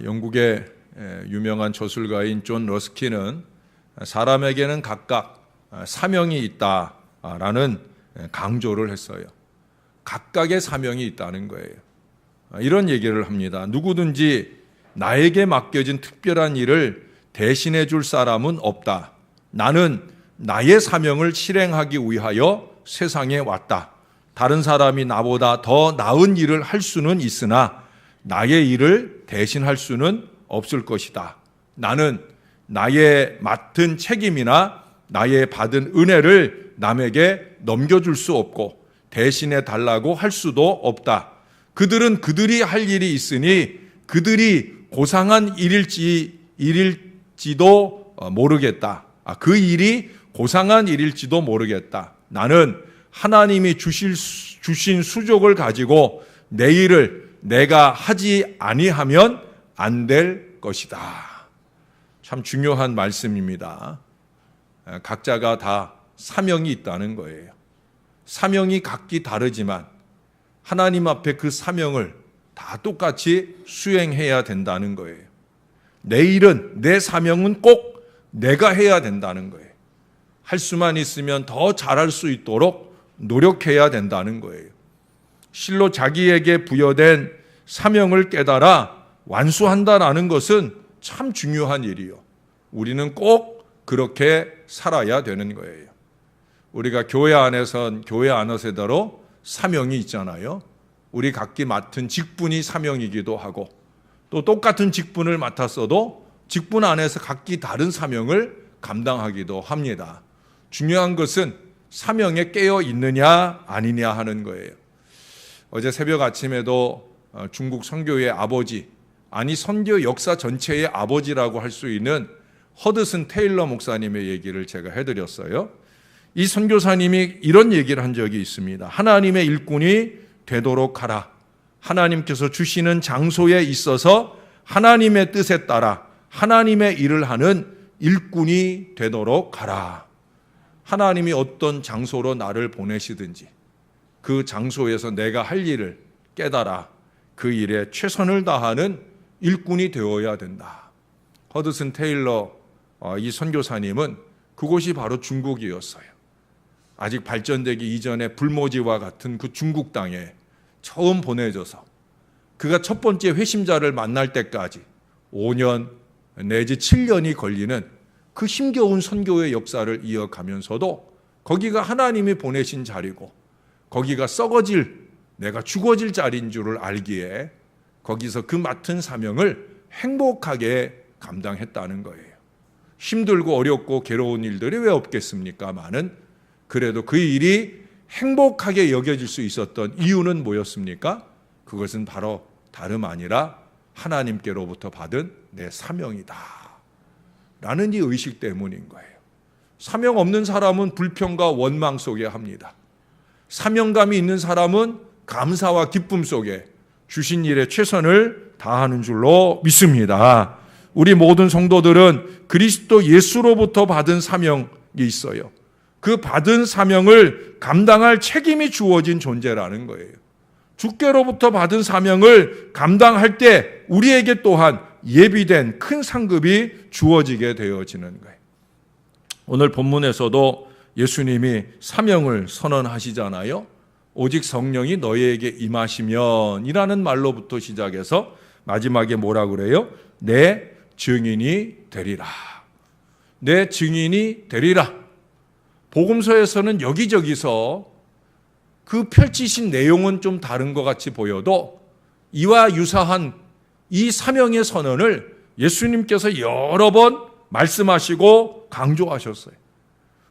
영국의 유명한 저술가인 존 러스킨은 사람에게는 각각 사명이 있다라는 강조를 했어요. 각각의 사명이 있다는 거예요. 이런 얘기를 합니다. 누구든지 나에게 맡겨진 특별한 일을 대신해 줄 사람은 없다. 나는 나의 사명을 실행하기 위하여 세상에 왔다. 다른 사람이 나보다 더 나은 일을 할 수는 있으나 나의 일을 대신할 수는 없을 것이다. 나는 나의 맡은 책임이나 나의 받은 은혜를 남에게 넘겨줄 수 없고 대신해 달라고 할 수도 없다. 그들은 그들이 할 일이 있으니 그들이 고상한 일일지도 모르겠다. 그 일이 고상한 일일지도 모르겠다. 나는 하나님이 주신 수족을 가지고 내 일을 내가 하지 아니하면 안 될 것이다. 참 중요한 말씀입니다. 각자가 다 사명이 있다는 거예요. 사명이 각기 다르지만 하나님 앞에 그 사명을 다 똑같이 수행해야 된다는 거예요. 내 일은, 내 사명은 꼭 내가 해야 된다는 거예요. 할 수만 있으면 더 잘할 수 있도록 노력해야 된다는 거예요. 실로 자기에게 부여된 사명을 깨달아 완수한다라는 것은 참 중요한 일이요. 우리는 꼭 그렇게 살아야 되는 거예요. 우리가 교회 안에선 교회 안에서대로 사명이 있잖아요. 우리 각기 맡은 직분이 사명이기도 하고 또 똑같은 직분을 맡았어도 직분 안에서 각기 다른 사명을 감당하기도 합니다. 중요한 것은 사명에 깨어 있느냐 아니냐 하는 거예요. 어제 새벽 아침에도 중국 선교의 아버지, 아니 선교 역사 전체의 아버지라고 할 수 있는 허드슨 테일러 목사님의 얘기를 제가 해드렸어요. 이 선교사님이 이런 얘기를 한 적이 있습니다. 하나님의 일꾼이 되도록 하라. 하나님께서 주시는 장소에 있어서 하나님의 뜻에 따라 하나님의 일을 하는 일꾼이 되도록 하라. 하나님이 어떤 장소로 나를 보내시든지 그 장소에서 내가 할 일을 깨달아 그 일에 최선을 다하는 일꾼이 되어야 된다. 허드슨 테일러 이 선교사님은 그곳이 바로 중국이었어요. 아직 발전되기 이전에 불모지와 같은 그 중국 땅에 처음 보내져서 그가 첫 번째 회심자를 만날 때까지 5년 내지 7년이 걸리는 그 힘겨운 선교의 역사를 이어가면서도 거기가 하나님이 보내신 자리고 거기가 썩어질, 내가 죽어질 자리인 줄을 알기에 거기서 그 맡은 사명을 행복하게 감당했다는 거예요. 힘들고 어렵고 괴로운 일들이 왜 없겠습니까마는 그래도 그 일이 행복하게 여겨질 수 있었던 이유는 뭐였습니까? 그것은 바로 다름 아니라 하나님께로부터 받은 내 사명이다 라는 이 의식 때문인 거예요. 사명 없는 사람은 불평과 원망 속에 합니다. 사명감이 있는 사람은 감사와 기쁨 속에 주신 일에 최선을 다하는 줄로 믿습니다. 우리 모든 성도들은 그리스도 예수로부터 받은 사명이 있어요. 그 받은 사명을 감당할 책임이 주어진 존재라는 거예요. 주께로부터 받은 사명을 감당할 때 우리에게 또한 예비된 큰 상급이 주어지게 되어지는 거예요. 오늘 본문에서도 예수님이 사명을 선언하시잖아요. 오직 성령이 너희에게 임하시면 이라는 말로부터 시작해서 마지막에 뭐라 그래요? 내 증인이 되리라. 내 증인이 되리라. 복음서에서는 여기저기서 그 펼치신 내용은 좀 다른 것 같이 보여도 이와 유사한 이 사명의 선언을 예수님께서 여러 번 말씀하시고 강조하셨어요.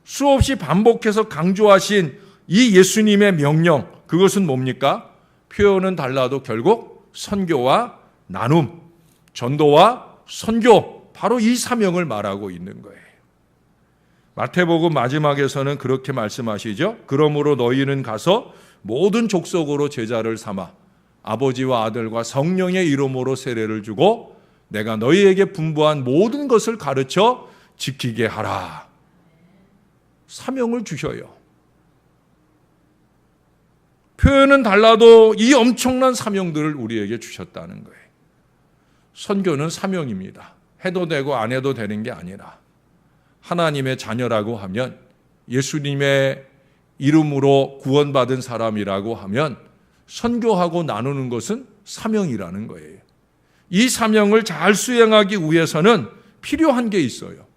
수없이 반복해서 강조하신 이 예수님의 명령, 그것은 뭡니까? 표현은 달라도 결국 선교와 나눔, 전도와 선교, 바로 이 사명을 말하고 있는 거예요. 마태복음 마지막에서는 그렇게 말씀하시죠. 그러므로 너희는 가서 모든 족속으로 제자를 삼아 아버지와 아들과 성령의 이름으로 세례를 주고 내가 너희에게 분부한 모든 것을 가르쳐 지키게 하라. 사명을 주셔요. 표현은 달라도 이 엄청난 사명들을 우리에게 주셨다는 거예요. 선교는 사명입니다. 해도 되고 안 해도 되는 게 아니라 하나님의 자녀라고 하면, 예수님의 이름으로 구원받은 사람이라고 하면 선교하고 나누는 것은 사명이라는 거예요. 이 사명을 잘 수행하기 위해서는 필요한 게 있어요.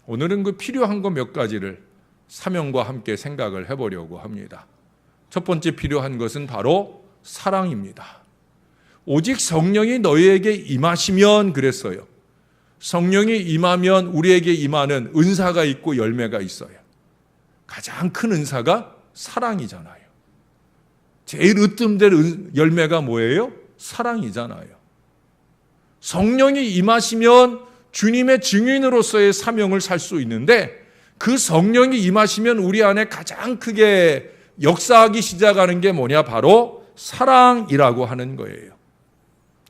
오늘은 그 필요한 거 몇 가지를 사명과 함께 생각을 해보려고 합니다. 첫 번째 필요한 것은 바로 사랑입니다. 오직 성령이 너희에게 임하시면 그랬어요. 성령이 임하면 우리에게 임하는 은사가 있고 열매가 있어요. 가장 큰 은사가 사랑이잖아요. 제일 으뜸될 열매가 뭐예요? 사랑이잖아요. 성령이 임하시면 주님의 증인으로서의 사명을 살 수 있는데, 그 성령이 임하시면 우리 안에 가장 크게 역사하기 시작하는 게 뭐냐? 바로 사랑이라고 하는 거예요.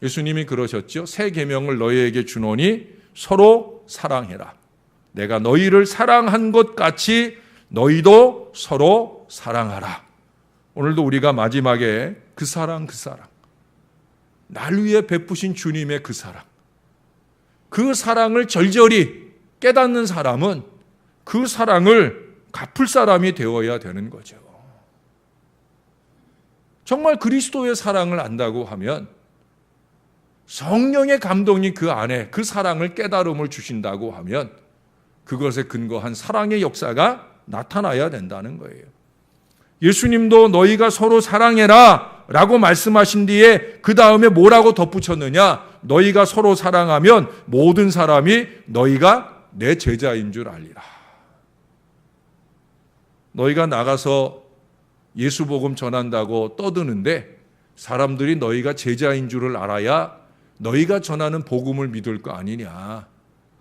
예수님이 그러셨죠. 새 계명을 너희에게 주노니 서로 사랑해라. 내가 너희를 사랑한 것 같이 너희도 서로 사랑하라. 오늘도 우리가 마지막에 그 사랑, 날 위해 베푸신 주님의 그 사랑을 절절히 깨닫는 사람은 그 사랑을 갚을 사람이 되어야 되는 거죠. 정말 그리스도의 사랑을 안다고 하면 성령의 감동이 그 안에 그 사랑을 깨달음을 주신다고 하면 그것에 근거한 사랑의 역사가 나타나야 된다는 거예요. 예수님도 너희가 서로 사랑해라 라고 말씀하신 뒤에 그 다음에 뭐라고 덧붙였느냐? 너희가 서로 사랑하면 모든 사람이 너희가 내 제자인 줄 알리라. 너희가 나가서 예수 복음 전한다고 떠드는데 사람들이 너희가 제자인 줄을 알아야 너희가 전하는 복음을 믿을 거 아니냐.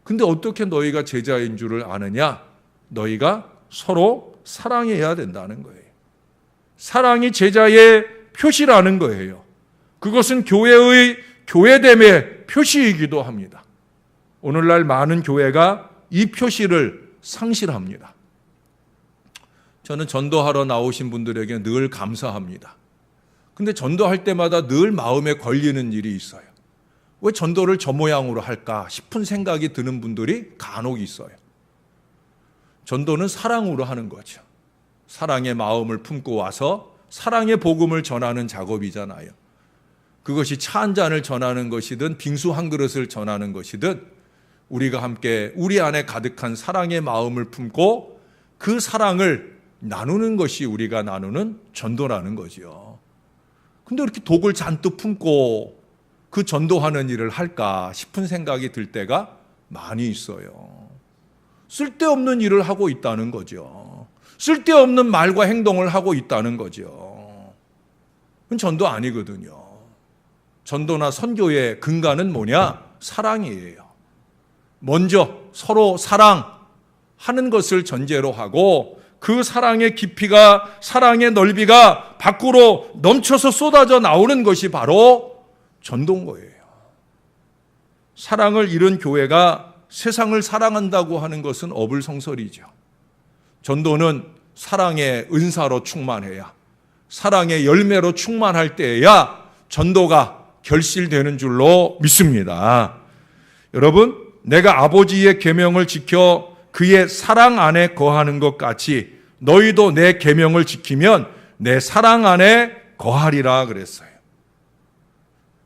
근데 어떻게 너희가 제자인 줄을 아느냐? 너희가 서로 사랑해야 된다는 거예요. 사랑이 제자의 표시라는 거예요. 그것은 교회의 교회됨의 표시이기도 합니다. 오늘날 많은 교회가 이 표시를 상실합니다. 저는 전도하러 나오신 분들에게 늘 감사합니다. 근데 전도할 때마다 늘 마음에 걸리는 일이 있어요. 왜 전도를 저 모양으로 할까 싶은 생각이 드는 분들이 간혹 있어요. 전도는 사랑으로 하는 거죠. 사랑의 마음을 품고 와서 사랑의 복음을 전하는 작업이잖아요. 그것이 차 한 잔을 전하는 것이든 빙수 한 그릇을 전하는 것이든 우리가 함께 우리 안에 가득한 사랑의 마음을 품고 그 사랑을 나누는 것이 우리가 나누는 전도라는 거죠. 근데 이렇게 독을 잔뜩 품고 그 전도하는 일을 할까 싶은 생각이 들 때가 많이 있어요. 쓸데없는 일을 하고 있다는 거죠. 쓸데없는 말과 행동을 하고 있다는 거죠. 그건 전도 아니거든요. 전도나 선교의 근간은 뭐냐? 사랑이에요. 먼저 서로 사랑하는 것을 전제로 하고 그 사랑의 깊이가, 사랑의 넓이가 밖으로 넘쳐서 쏟아져 나오는 것이 바로 전도인 거예요. 사랑을 잃은 교회가 세상을 사랑한다고 하는 것은 어불성설이죠. 전도는 사랑의 은사로 충만해야, 사랑의 열매로 충만할 때에야 전도가 결실되는 줄로 믿습니다. 여러분, 내가 아버지의 계명을 지켜 그의 사랑 안에 거하는 것 같이 너희도 내 계명을 지키면 내 사랑 안에 거하리라 그랬어요.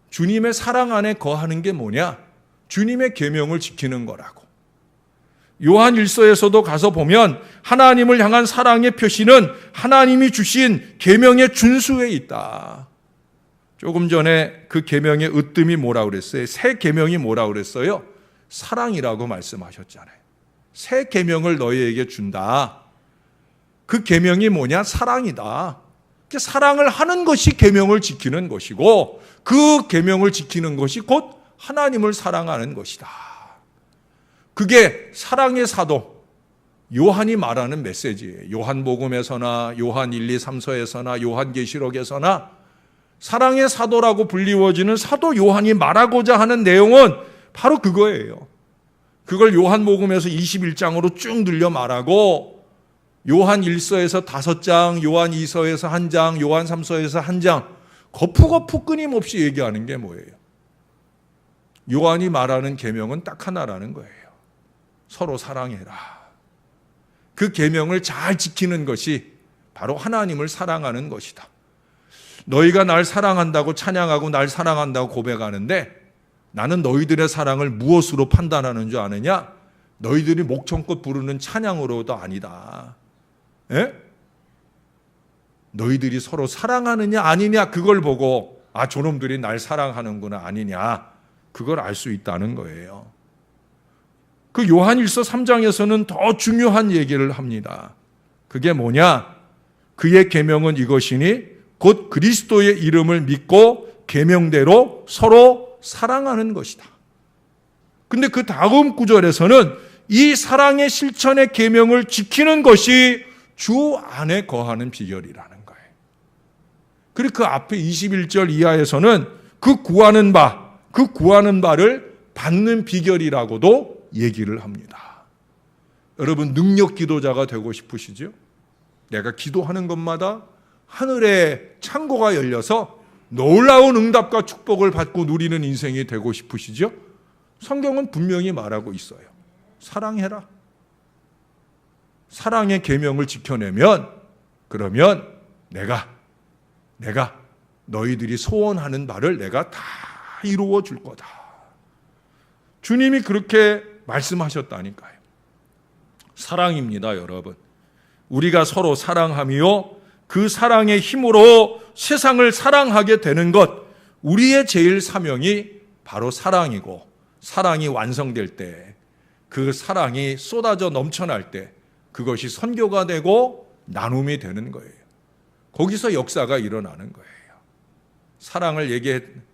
주님의 사랑 안에 거하는 게 뭐냐? 주님의 계명을 지키는 거라고. 요한 1서에서도 가서 보면 하나님을 향한 사랑의 표시는 하나님이 주신 계명의 준수에 있다. 조금 전에 그 계명의 으뜸이 뭐라고 그랬어요? 새 계명이 뭐라고 그랬어요? 사랑이라고 말씀하셨잖아요. 새 계명을 너희에게 준다. 그 계명이 뭐냐? 사랑이다. 사랑을 하는 것이 계명을 지키는 것이고 그 계명을 지키는 것이 곧 하나님을 사랑하는 것이다. 그게 사랑의 사도 요한이 말하는 메시지예요. 요한복음에서나 요한 1, 2, 3서에서나 요한계시록에서나 사랑의 사도라고 불리워지는 사도 요한이 말하고자 하는 내용은 바로 그거예요. 그걸 요한복음에서 21장으로 쭉 늘려 말하고 요한 1서에서 5장, 요한 2서에서 1장, 요한 3서에서 1장 거푸거푸 끊임없이 얘기하는 게 뭐예요? 요한이 말하는 계명은 딱 하나라는 거예요. 서로 사랑해라. 그 계명을 잘 지키는 것이 바로 하나님을 사랑하는 것이다. 너희가 날 사랑한다고 찬양하고 날 사랑한다고 고백하는데 나는 너희들의 사랑을 무엇으로 판단하는 줄 아느냐? 너희들이 목청껏 부르는 찬양으로도 아니다. 예? 너희들이 서로 사랑하느냐 아니냐 그걸 보고 아 저놈들이 날 사랑하는구나 아니냐 그걸 알 수 있다는 거예요. 그 요한일서 3장에서는 더 중요한 얘기를 합니다. 그게 뭐냐? 그의 계명은 이것이니 곧 그리스도의 이름을 믿고 계명대로 서로 사랑하는 것이다. 근데 그 다음 구절에서는 이 사랑의 실천의 계명을 지키는 것이 주 안에 거하는 비결이라는 거예요. 그리고 그 앞에 21절 이하에서는 그 구하는 바를 받는 비결이라고도 얘기를 합니다. 여러분 능력 기도자가 되고 싶으시죠? 내가 기도하는 것마다 하늘의 창고가 열려서 놀라운 응답과 축복을 받고 누리는 인생이 되고 싶으시죠? 성경은 분명히 말하고 있어요. 사랑해라. 사랑의 계명을 지켜내면 그러면 내가 너희들이 소원하는 바를 내가 다 이루어 줄 거다. 주님이 그렇게 말씀하셨다니까요. 사랑입니다, 여러분. 우리가 서로 사랑하며 그 사랑의 힘으로 세상을 사랑하게 되는 것, 우리의 제일 사명이 바로 사랑이고 사랑이 완성될 때, 그 사랑이 쏟아져 넘쳐날 때 그것이 선교가 되고 나눔이 되는 거예요. 거기서 역사가 일어나는 거예요. 사랑을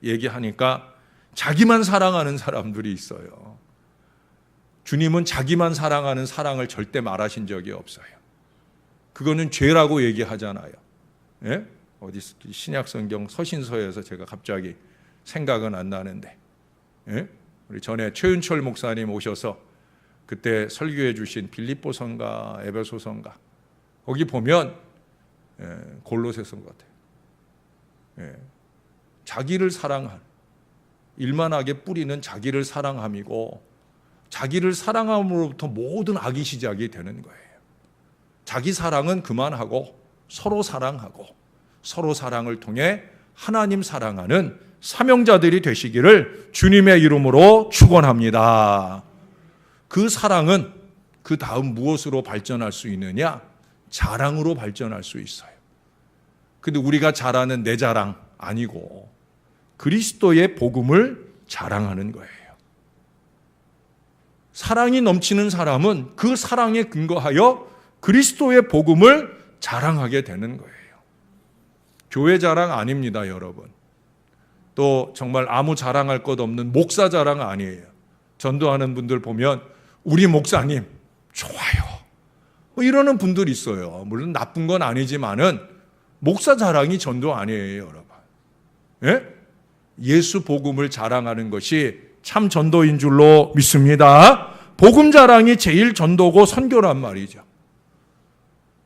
얘기하니까 자기만 사랑하는 사람들이 있어요. 주님은 자기만 사랑하는 사랑을 절대 말하신 적이 없어요. 그거는 죄라고 얘기하잖아요. 예? 어디 신약성경 서신서에서 제가 갑자기 생각은 안 나는데, 예? 우리 전에 최윤철 목사님 오셔서 그때 설교해 주신 빌립보서인가 에베소서인가 거기 보면 골로새서인 것 같아요. 자기를 사랑한 일만하게 뿌리는 자기를 사랑함이고 자기를 사랑함으로부터 모든 악이 시작이 되는 거예요. 자기 사랑은 그만하고 서로 사랑하고 서로 사랑을 통해 하나님 사랑하는 사명자들이 되시기를 주님의 이름으로 축원합니다. 그 사랑은 그 다음 무엇으로 발전할 수 있느냐? 자랑으로 발전할 수 있어요. 근데 우리가 잘하는 내 자랑 아니고 그리스도의 복음을 자랑하는 거예요. 사랑이 넘치는 사람은 그 사랑에 근거하여 그리스도의 복음을 자랑하게 되는 거예요. 교회 자랑 아닙니다, 여러분. 또 정말 아무 자랑할 것 없는 목사 자랑 아니에요. 전도하는 분들 보면 우리 목사님 좋아요 뭐 이러는 분들 있어요. 물론 나쁜 건 아니지만은 목사 자랑이 전도 아니에요, 여러분. 예? 예수 복음을 자랑하는 것이 참 전도인 줄로 믿습니다. 복음 자랑이 제일 전도고 선교란 말이죠.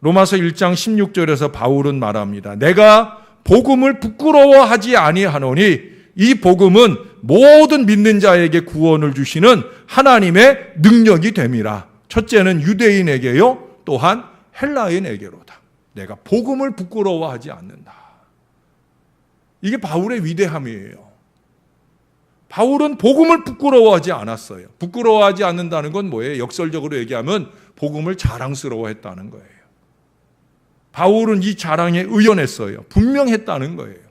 로마서 1장 16절에서 바울은 말합니다. 내가 복음을 부끄러워하지 아니하노니 이 복음은 모든 믿는 자에게 구원을 주시는 하나님의 능력이 됨이라. 첫째는 유대인에게요, 또한 헬라인에게로다. 내가 복음을 부끄러워하지 않는다. 이게 바울의 위대함이에요. 바울은 복음을 부끄러워하지 않았어요. 부끄러워하지 않는다는 건 뭐예요? 역설적으로 얘기하면 복음을 자랑스러워했다는 거예요. 바울은 이 자랑에 의연했어요. 분명했다는 거예요.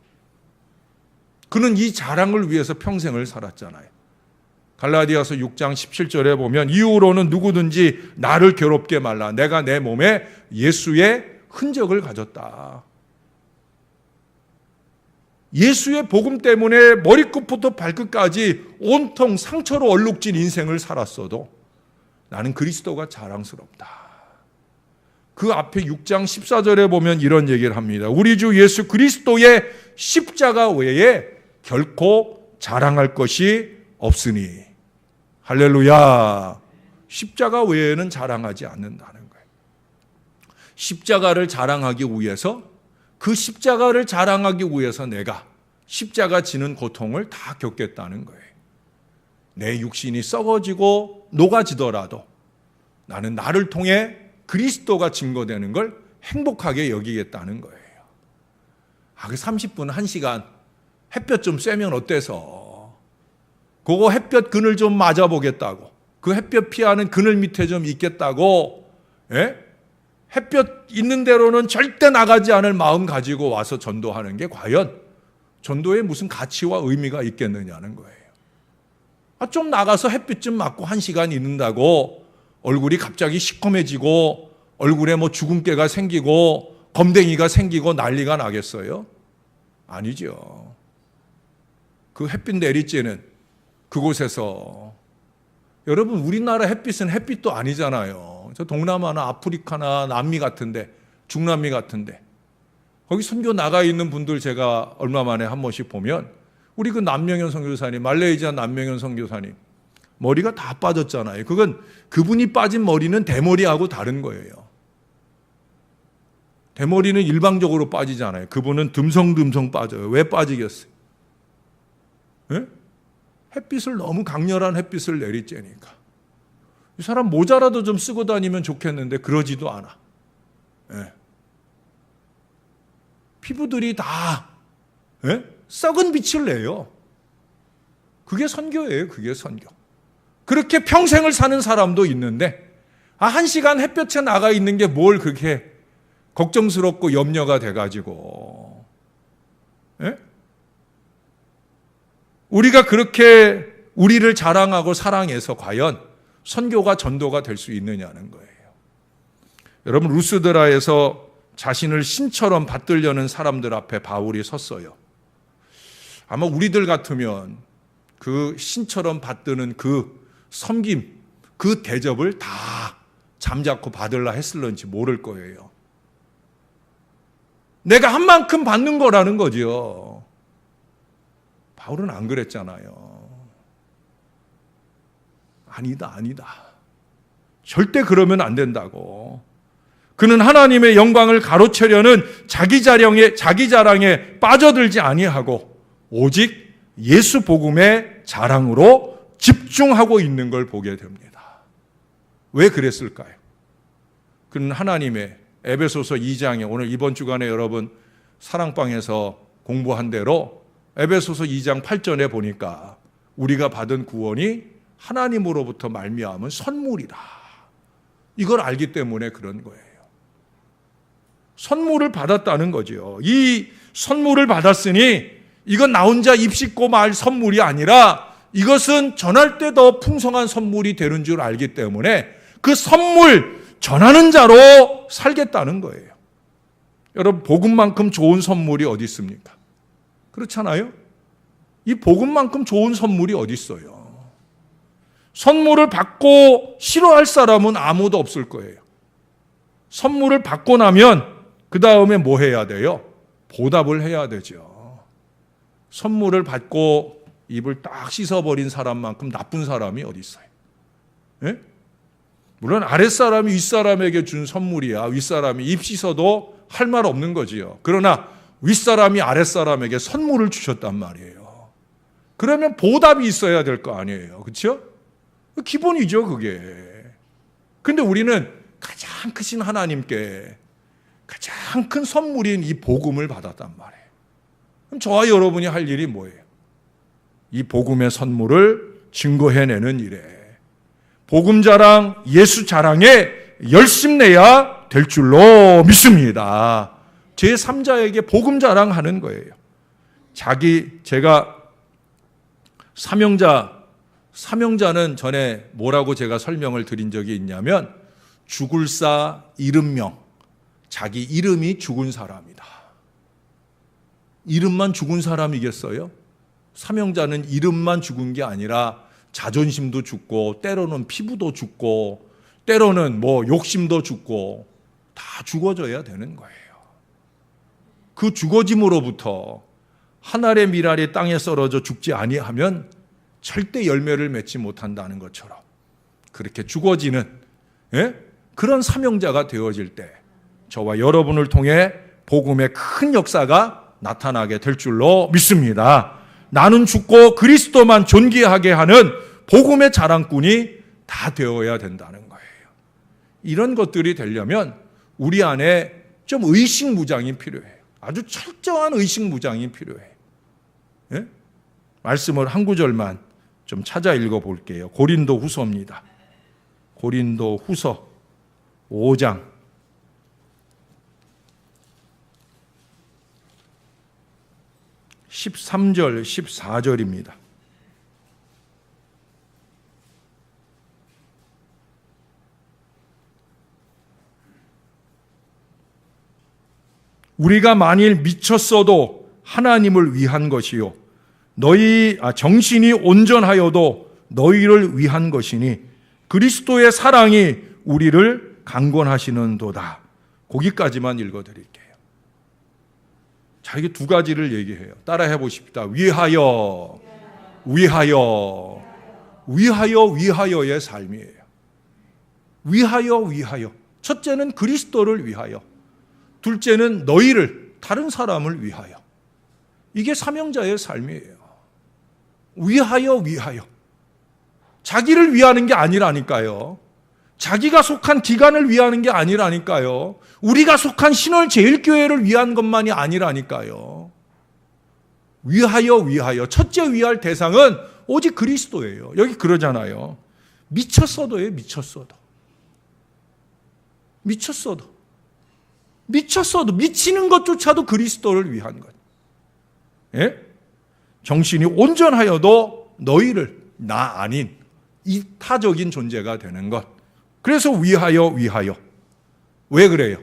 그는 이 자랑을 위해서 평생을 살았잖아요. 갈라디아서 6장 17절에 보면 이후로는 누구든지 나를 괴롭게 말라. 내가 내 몸에 예수의 흔적을 가졌다. 예수의 복음 때문에 머리끝부터 발끝까지 온통 상처로 얼룩진 인생을 살았어도 나는 그리스도가 자랑스럽다. 그 앞에 6장 14절에 보면 이런 얘기를 합니다. 우리 주 예수 그리스도의 십자가 외에 결코 자랑할 것이 없으니. 할렐루야. 십자가 외에는 자랑하지 않는다는 거예요. 십자가를 자랑하기 위해서, 그 십자가를 자랑하기 위해서 내가 십자가 지는 고통을 다 겪겠다는 거예요. 내 육신이 썩어지고 녹아지더라도 나는 나를 통해 그리스도가 증거되는 걸 행복하게 여기겠다는 거예요. 그 30분, 1시간 햇볕 좀 쐬면 어때서? 그거 햇볕 그늘 좀 맞아보겠다고, 그 햇볕 피하는 그늘 밑에 좀 있겠다고, 예? 햇볕 있는 대로는 절대 나가지 않을 마음 가지고 와서 전도하는 게 과연 전도에 무슨 가치와 의미가 있겠느냐는 거예요. 좀 나가서 햇빛 좀 맞고 1시간 있는다고 얼굴이 갑자기 시커매지고 얼굴에 뭐 주근깨가 생기고 검댕이가 생기고 난리가 나겠어요? 아니죠. 그 햇빛 내리쬐는 그곳에서, 여러분, 우리나라 햇빛은 햇빛도 아니잖아요. 저 동남아나 아프리카나 남미 같은데, 중남미 같은데, 거기 선교 나가 있는 분들 제가 얼마 만에 한 번씩 보면, 우리 그 남명현 선교사님, 말레이시아 남명현 선교사님 머리가 다 빠졌잖아요. 그분이 빠진 머리는 대머리하고 다른 거예요. 대머리는 일방적으로 빠지잖아요. 그분은 듬성듬성 빠져요. 왜 빠지겠어요? 예? 햇빛을, 너무 강렬한 햇빛을 내리쬐니까. 이 사람 모자라도 좀 쓰고 다니면 좋겠는데 그러지도 않아. 예. 피부들이 다, 예? 썩은 빛을 내요. 그게 선교예요. 그게 선교. 그렇게 평생을 사는 사람도 있는데 1시간 햇볕에 나가 있는 게 뭘 그렇게 걱정스럽고 염려가 돼가지고, 예? 우리가 그렇게 우리를 자랑하고 사랑해서 과연 선교가 전도가 될 수 있느냐는 거예요. 여러분, 루스드라에서 자신을 신처럼 받들려는 사람들 앞에 바울이 섰어요. 아마 우리들 같으면 그 신처럼 받드는 그 섬김, 그 대접을 다 잠자코 받으려 했을런지 모를 거예요. 내가 한 만큼 받는 거라는 거죠. 바울은 안 그랬잖아요. 아니다. 절대 그러면 안 된다고. 그는 하나님의 영광을 가로채려는 자기 자랑에 빠져들지 아니하고 오직 예수 복음의 자랑으로 집중하고 있는 걸 보게 됩니다. 왜 그랬을까요? 그는 하나님의, 에베소서 2장에 오늘 이번 주간에 여러분 사랑방에서 공부한 대로 에베소서 2장 8절에 보니까 우리가 받은 구원이 하나님으로부터 말미암은 선물이다. 이걸 알기 때문에 그런 거예요. 선물을 받았다는 거죠. 이 선물을 받았으니 이건 나 혼자 입씻고 말 선물이 아니라 이것은 전할 때 더 풍성한 선물이 되는 줄 알기 때문에 그 선물 전하는 자로 살겠다는 거예요. 여러분, 복음만큼 좋은 선물이 어디 있습니까? 그렇잖아요? 이 복음만큼 좋은 선물이 어디 있어요? 선물을 받고 싫어할 사람은 아무도 없을 거예요. 선물을 받고 나면 그 다음에 뭐 해야 돼요? 보답을 해야 되죠. 선물을 받고 입을 딱 씻어버린 사람만큼 나쁜 사람이 어디 있어요? 예? 물론 아랫사람이 윗사람에게 준 선물이야. 윗사람이 입 씻어도 할 말 없는 거지요. 그러나 윗사람이 아랫사람에게 선물을 주셨단 말이에요. 그러면 보답이 있어야 될 거 아니에요. 그렇죠? 기본이죠, 그게. 근데 우리는 가장 크신 하나님께 가장 큰 선물인 이 복음을 받았단 말이에요. 그럼 저와 여러분이 할 일이 뭐예요? 이 복음의 선물을 증거해내는 일에, 복음 자랑, 예수 자랑에 열심내야 될 줄로 믿습니다. 제3자에게 복음 자랑하는 거예요. 제가 사명자는 전에 뭐라고 제가 설명을 드린 적이 있냐면 죽을 사 이름명, 자기 이름이 죽은 사람이다. 이름만 죽은 사람이겠어요? 사명자는 이름만 죽은 게 아니라 자존심도 죽고 때로는 피부도 죽고 때로는 뭐 욕심도 죽고 다 죽어져야 되는 거예요. 그 죽어짐으로부터 한 알의 밀알이 땅에 썰어져 죽지 아니하면 절대 열매를 맺지 못한다는 것처럼 그렇게 죽어지는, 예? 그런 사명자가 되어질 때 저와 여러분을 통해 복음의 큰 역사가 나타나게 될 줄로 믿습니다. 나는 죽고 그리스도만 존귀하게 하는 복음의 자랑꾼이 다 되어야 된다는 거예요. 이런 것들이 되려면 우리 안에 좀 의식무장이 필요해요. 아주 철저한 의식무장이 필요해요. 예? 말씀을 한 구절만 좀 찾아 읽어볼게요. 고린도 후서입니다. 고린도 후서 5장 13절 14절입니다. 우리가 만일 미쳤어도 하나님을 위한 것이요 정신이 온전하여도 너희를 위한 것이니 그리스도의 사랑이 우리를 강권하시는도다. 거기까지만 읽어드릴게요. 자, 이게 두 가지를 얘기해요. 따라해 보십시다. 위하여, 위하여, 위하여, 위하여의 삶이에요. 위하여, 위하여. 첫째는 그리스도를 위하여. 둘째는 너희를, 다른 사람을 위하여. 이게 사명자의 삶이에요. 위하여, 위하여. 자기를 위하는 게 아니라니까요. 자기가 속한 기관을 위하는 게 아니라니까요. 우리가 속한 신월제일교회를 위한 것만이 아니라니까요. 위하여, 위하여. 첫째 위할 대상은 오직 그리스도예요. 여기 그러잖아요. 미쳤어도예요. 미쳤어도. 미쳤어도. 미쳤어도. 미치는 것조차도 그리스도를 위한 것. 예? 정신이 온전하여도 너희를 나 아닌 이타적인 존재가 되는 것. 그래서 위하여, 위하여. 왜 그래요?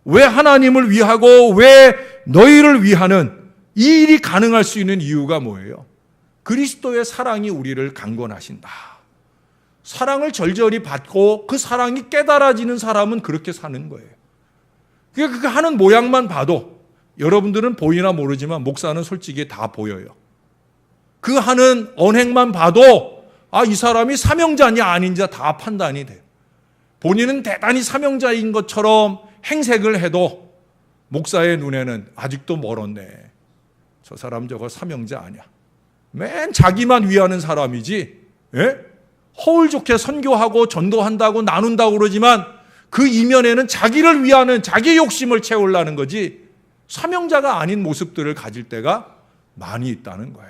왜 하나님을 위하고 왜 너희를 위하는 이 일이 가능할 수 있는 이유가 뭐예요? 그리스도의 사랑이 우리를 강권하신다. 사랑을 절절히 받고 그 사랑이 깨달아지는 사람은 그렇게 사는 거예요. 그게 하는 모양만 봐도 여러분들은 보이나 모르지만 목사는 솔직히 다 보여요. 그 하는 언행만 봐도 이 사람이 사명자냐 아닌지 다 판단이 돼요. 본인은 대단히 사명자인 것처럼 행색을 해도 목사의 눈에는 아직도 멀었네. 저 사람 저거 사명자 아니야. 맨 자기만 위하는 사람이지. 예? 허울 좋게 선교하고 전도한다고 나눈다고 그러지만 그 이면에는 자기를 위하는 자기 욕심을 채우려는 거지 사명자가 아닌 모습들을 가질 때가 많이 있다는 거예요.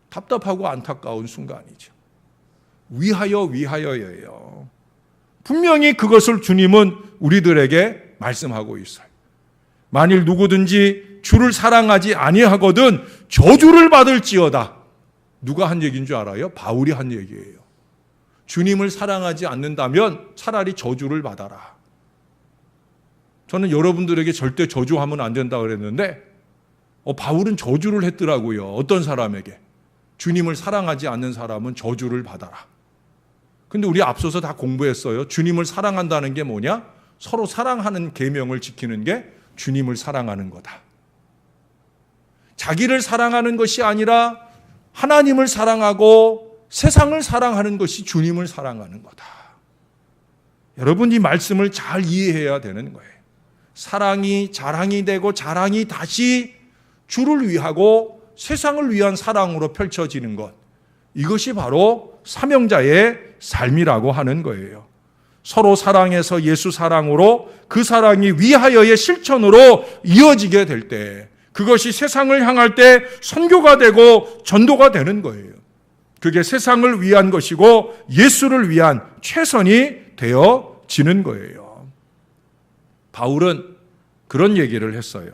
답답하고 안타까운 순간이죠. 위하여, 위하여예요. 분명히 그것을 주님은 우리들에게 말씀하고 있어요. 만일 누구든지 주를 사랑하지 아니하거든 저주를 받을지어다. 누가 한 얘기인 줄 알아요? 바울이 한 얘기예요. 주님을 사랑하지 않는다면 차라리 저주를 받아라. 저는 여러분들에게 절대 저주하면 안 된다 그랬는데 바울은 저주를 했더라고요. 어떤 사람에게? 주님을 사랑하지 않는 사람은 저주를 받아라. 근데 우리 앞서서 다 공부했어요. 주님을 사랑한다는 게 뭐냐? 서로 사랑하는 계명을 지키는 게 주님을 사랑하는 거다. 자기를 사랑하는 것이 아니라 하나님을 사랑하고 세상을 사랑하는 것이 주님을 사랑하는 거다. 여러분 이 말씀을 잘 이해해야 되는 거예요. 사랑이 자랑이 되고 자랑이 다시 주를 위하고 세상을 위한 사랑으로 펼쳐지는 것. 이것이 바로 사명자의 삶이라고 하는 거예요. 서로 사랑해서 예수 사랑으로 그 사랑이 위하여의 실천으로 이어지게 될 때 그것이 세상을 향할 때 선교가 되고 전도가 되는 거예요. 그게 세상을 위한 것이고 예수를 위한 최선이 되어지는 거예요. 바울은 그런 얘기를 했어요.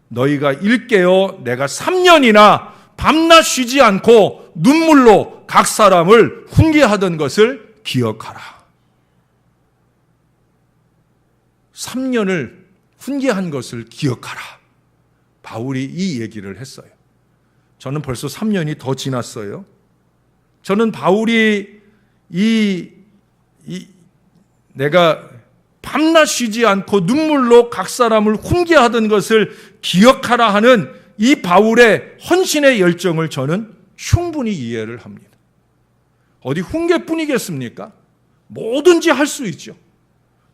너희가 일깨어 내가 3년이나 밤낮 쉬지 않고 눈물로 각 사람을 훈계하던 것을 기억하라. 3년을 훈계한 것을 기억하라. 바울이 이 얘기를 했어요. 저는 벌써 3년이 더 지났어요. 저는 바울이 내가 밤낮 쉬지 않고 눈물로 각 사람을 훈계하던 것을 기억하라 하는 이 바울의 헌신의 열정을 저는 충분히 이해를 합니다. 어디 훈계뿐이겠습니까? 뭐든지 할 수 있죠.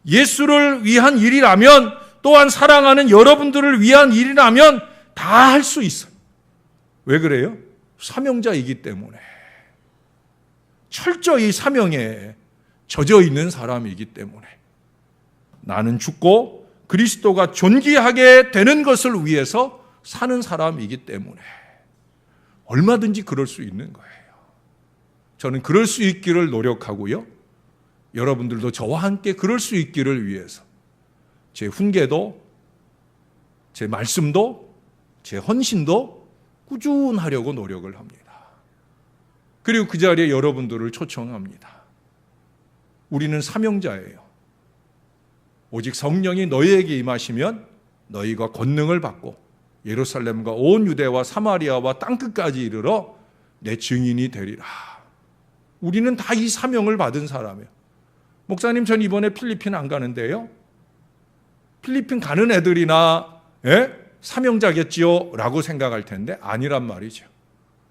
예수를 위한 일이라면 또한 사랑하는 여러분들을 위한 일이라면 다 할 수 있어요. 왜 그래요? 사명자이기 때문에. 철저히 사명에 젖어 있는 사람이기 때문에 나는 죽고 그리스도가 존귀하게 되는 것을 위해서 사는 사람이기 때문에 얼마든지 그럴 수 있는 거예요. 저는 그럴 수 있기를 노력하고요. 여러분들도 저와 함께 그럴 수 있기를 위해서 제 훈계도, 제 말씀도, 제 헌신도 꾸준하려고 노력을 합니다. 그리고 그 자리에 여러분들을 초청합니다. 우리는 사명자예요. 오직 성령이 너희에게 임하시면 너희가 권능을 받고 예루살렘과 온 유대와 사마리아와 땅끝까지 이르러 내 증인이 되리라. 우리는 다 이 사명을 받은 사람이에요. 목사님, 전 이번에 필리핀 안 가는데요. 필리핀 가는 애들이나 사명자겠지요? 라고 생각할 텐데 아니란 말이죠.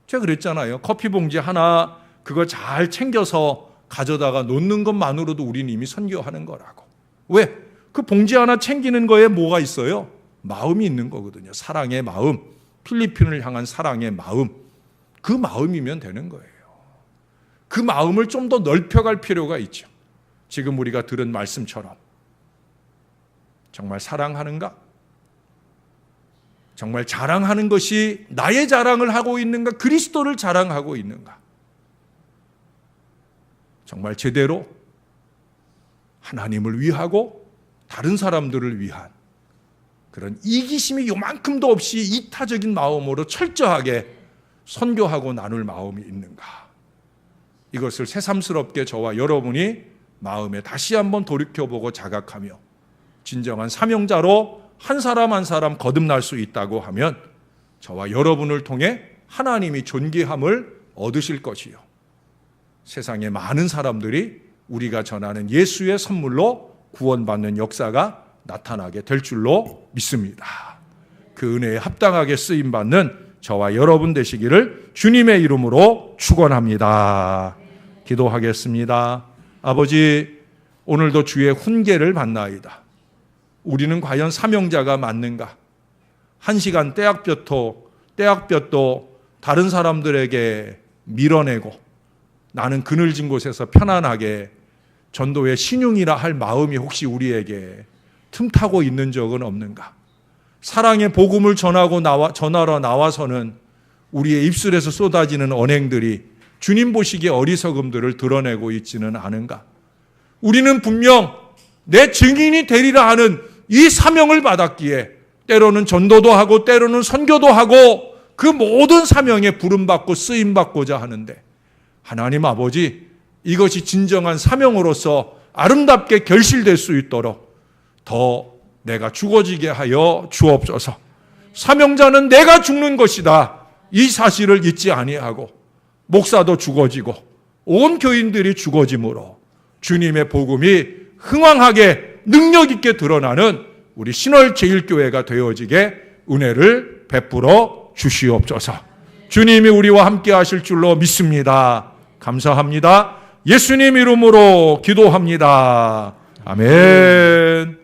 제가 그랬잖아요. 커피 봉지 하나 그거 잘 챙겨서 가져다가 놓는 것만으로도 우리는 이미 선교하는 거라고. 왜? 그 봉지 하나 챙기는 거에 뭐가 있어요? 마음이 있는 거거든요. 사랑의 마음, 필리핀을 향한 사랑의 마음. 그 마음이면 되는 거예요. 그 마음을 좀 더 넓혀갈 필요가 있죠. 지금 우리가 들은 말씀처럼 정말 사랑하는가? 정말 자랑하는 것이 나의 자랑을 하고 있는가? 그리스도를 자랑하고 있는가? 정말 제대로 하나님을 위하고 다른 사람들을 위한 그런 이기심이 요만큼도 없이 이타적인 마음으로 철저하게 선교하고 나눌 마음이 있는가? 이것을 새삼스럽게 저와 여러분이 마음에 다시 한번 돌이켜보고 자각하며 진정한 사명자로 한 사람 한 사람 거듭날 수 있다고 하면 저와 여러분을 통해 하나님이 존귀함을 얻으실 것이요. 세상의 많은 사람들이 우리가 전하는 예수의 선물로 구원받는 역사가 나타나게 될 줄로 믿습니다. 그 은혜에 합당하게 쓰임받는 저와 여러분 되시기를 주님의 이름으로 축원합니다. 기도하겠습니다. 아버지, 오늘도 주의 훈계를 받나이다. 우리는 과연 사명자가 맞는가? 한 시간 떼약볕도 다른 사람들에게 밀어내고 나는 그늘진 곳에서 편안하게 전도의 신용이라 할 마음이 혹시 우리에게 틈타고 있는 적은 없는가? 사랑의 복음을 전하러 나와서는 우리의 입술에서 쏟아지는 언행들이 주님 보시기에 어리석음들을 드러내고 있지는 않은가? 우리는 분명 내 증인이 되리라 하는 이 사명을 받았기에 때로는 전도도 하고 때로는 선교도 하고 그 모든 사명에 부름받고 쓰임받고자 하는데 하나님 아버지, 이것이 진정한 사명으로서 아름답게 결실될 수 있도록 더 내가 죽어지게 하여 주옵소서. 사명자는 내가 죽는 것이다. 이 사실을 잊지 아니하고 목사도 죽어지고 온 교인들이 죽어짐으로 주님의 복음이 흥왕하게 능력 있게 드러나는 우리 신월 제1교회가 되어지게 은혜를 베풀어 주시옵소서. 주님이 우리와 함께 하실 줄로 믿습니다. 감사합니다. 예수님 이름으로 기도합니다. 아멘.